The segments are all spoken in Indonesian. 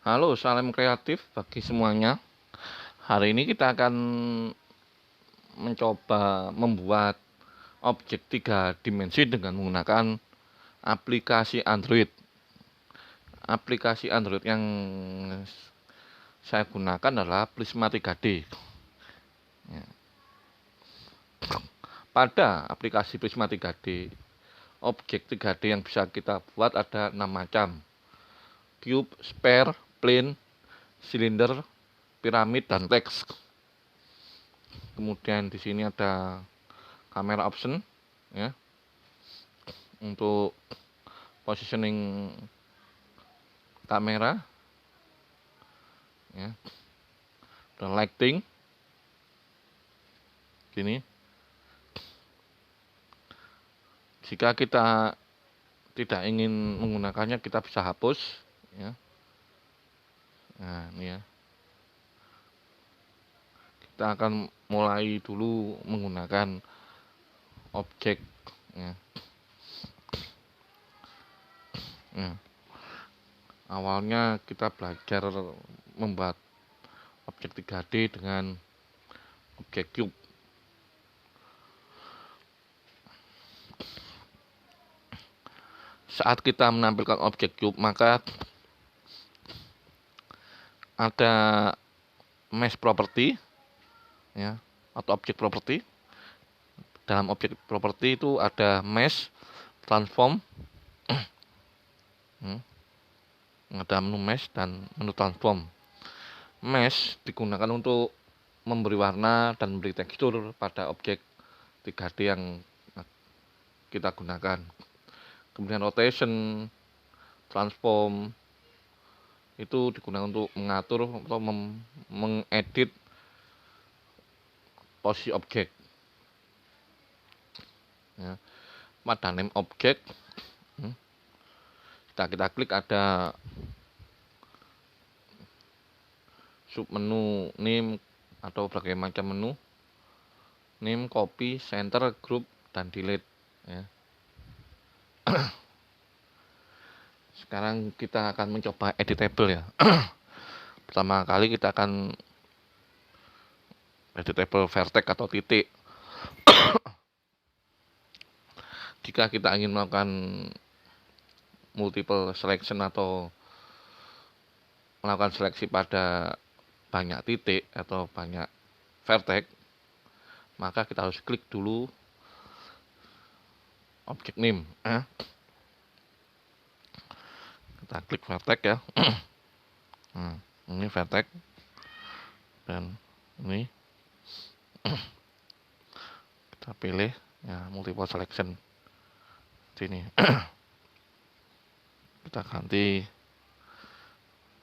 Halo, salam kreatif bagi semuanya. Hari ini kita akan mencoba membuat objek 3 dimensi dengan menggunakan aplikasi Android. Aplikasi Android yang saya gunakan adalah Prisma 3D. Pada aplikasi Prisma 3D, objek 3D yang bisa kita buat ada 6 macam. Cube, sphere, plane, silinder, piramid, dan teks. Kemudian di sini ada kamera option ya, untuk positioning kamera ya, dan lighting gini. Jika kita tidak ingin menggunakannya, kita bisa hapus ya. Nah, ini ya. Kita akan mulai dulu menggunakan objek ya. Awalnya kita belajar membuat objek 3D dengan objek cube. Saat kita menampilkan objek cube, maka ada mesh property ya, atau objek property. Dalam objek property itu ada mesh, transform, ada menu mesh dan menu transform. Mesh digunakan untuk memberi warna dan memberi tekstur pada objek 3D yang kita gunakan. Kemudian rotation, transform itu digunakan untuk mengatur atau mengedit posisi objek ya. Pada name objek kita klik, ada submenu name atau berbagai macam menu, name, copy, center, group, dan delete ya. Sekarang kita akan mencoba editable ya. Pertama kali kita akan editable vertex atau titik. Jika kita ingin melakukan multiple selection atau melakukan seleksi pada banyak titik atau banyak vertex, maka kita harus klik dulu objek name. Kita klik vertex ya. Nah, ini vertex dan ini kita pilih ya, multiple selection sini. Kita ganti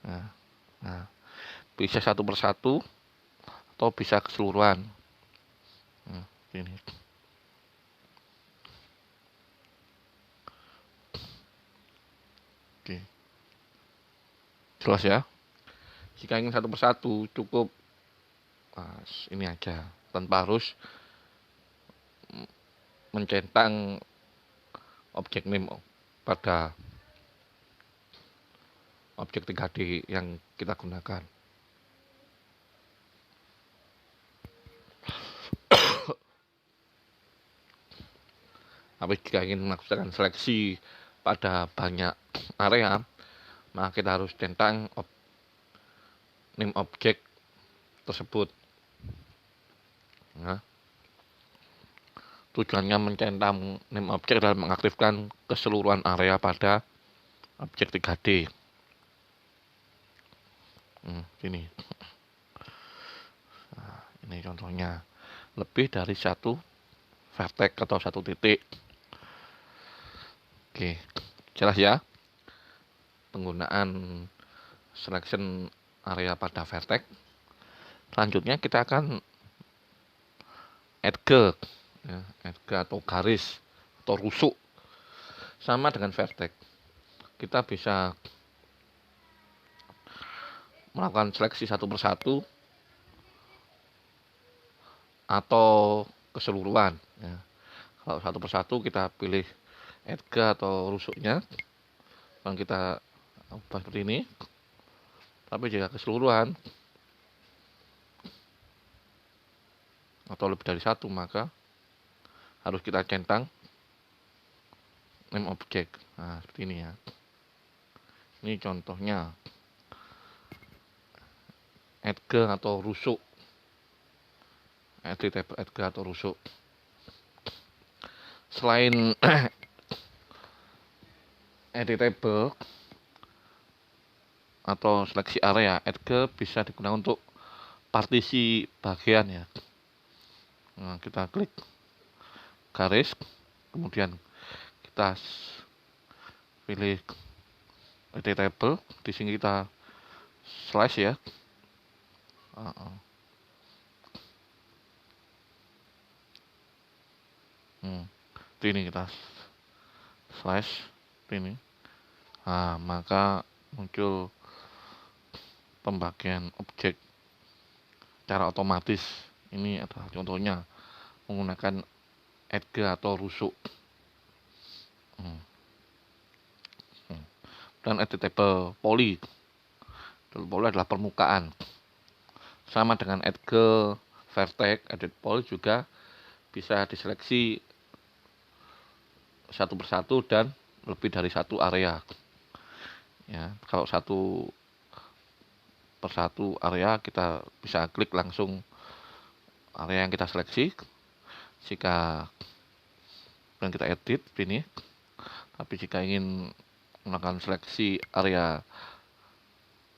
nah, bisa satu persatu atau bisa keseluruhan. Nah, ini oke, jelas ya. Jika ingin satu persatu cukup ini aja, tanpa harus mencentang objek name pada objek 3D yang kita gunakan. Tapi jika ingin melakukan seleksi pada banyak area, maka kita harus centang name objek tersebut. Nah, tujuannya mencentang name objek dan mengaktifkan keseluruhan area pada objek 3D. Ini. Nah, ini contohnya. Lebih dari satu vertex atau satu titik. Oke, jelas ya penggunaan selection area pada vertex. Selanjutnya kita akan edge ya, edge atau garis atau rusuk. Sama dengan vertex, kita bisa melakukan seleksi satu persatu atau keseluruhan ya. Kalau satu persatu kita pilih edge atau rusuknya, dan kita ubah seperti ini. Tapi jika keseluruhan atau lebih dari satu, maka harus kita centang name object. Nah, seperti ini ya. Ini contohnya Edgar atau rusuk. Editable Edgar atau rusuk. Selain editable atau seleksi area, Edgar bisa digunakan untuk partisi bagian ya. Nah, kita klik garis, kemudian kita pilih editable. Di sini kita slash ya. Ini kita slash ini. Nah, maka muncul pembagian objek secara otomatis. Ini adalah contohnya menggunakan Edgar atau rusuk. Dan editable poly. Poly adalah permukaan. Sama dengan Edgar, vertex, edit poly juga bisa diseleksi satu persatu dan lebih dari satu area. Ya, kalau satu persatu area kita bisa klik langsung area yang kita seleksi. Jika dan kita edit ini, tapi jika ingin melakukan seleksi area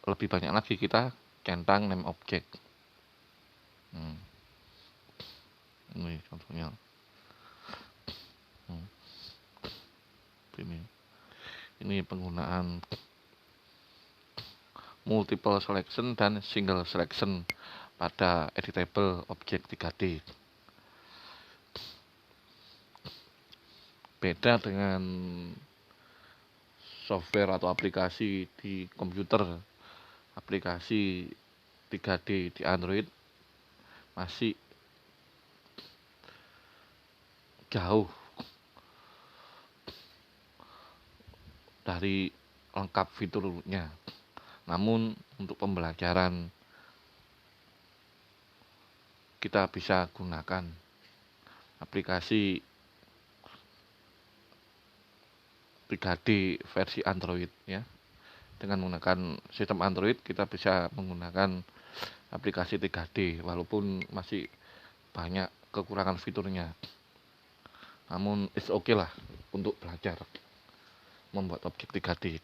lebih banyak lagi, kita centang name object. Ini contohnya. Ini penggunaan multiple selection dan single selection pada editable object 3D. Beda dengan software atau aplikasi di komputer. Aplikasi 3D di Android masih jauh dari lengkap fiturnya. Namun untuk pembelajaran kita bisa gunakan aplikasi 3D versi Android ya. Dengan menggunakan sistem Android kita bisa menggunakan aplikasi 3D walaupun masih banyak kekurangan fiturnya. Namun it's okay lah untuk belajar membuat objek 3D.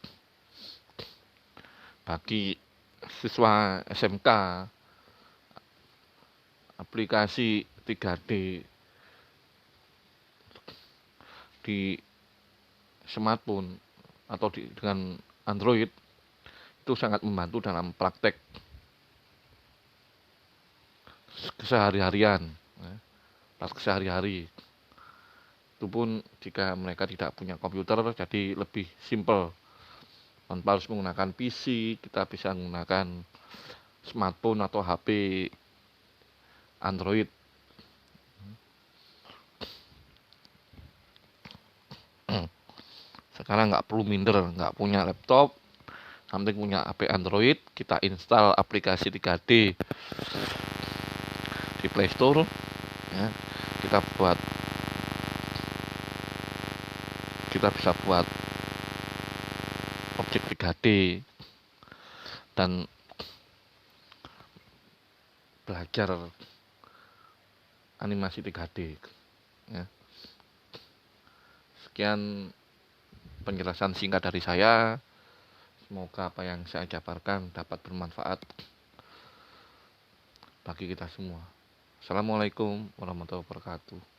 Bagi siswa SMK, aplikasi 3D di smartphone atau dengan Android itu sangat membantu dalam praktek kesehari-harian, praktek sehari-hari. Itu pun jika mereka tidak punya komputer, jadi lebih simple. Tanpa harus menggunakan PC, kita bisa menggunakan smartphone atau HP Android. Sekarang nggak perlu minder, nggak punya laptop, yang penting punya HP Android, kita install aplikasi 3D di Play Store ya. Kita bisa buat objek 3D dan belajar animasi 3D ya. Sekian penjelasan singkat dari saya. Semoga apa yang saya jabarkan dapat bermanfaat bagi kita semua. Assalamualaikum warahmatullahi wabarakatuh.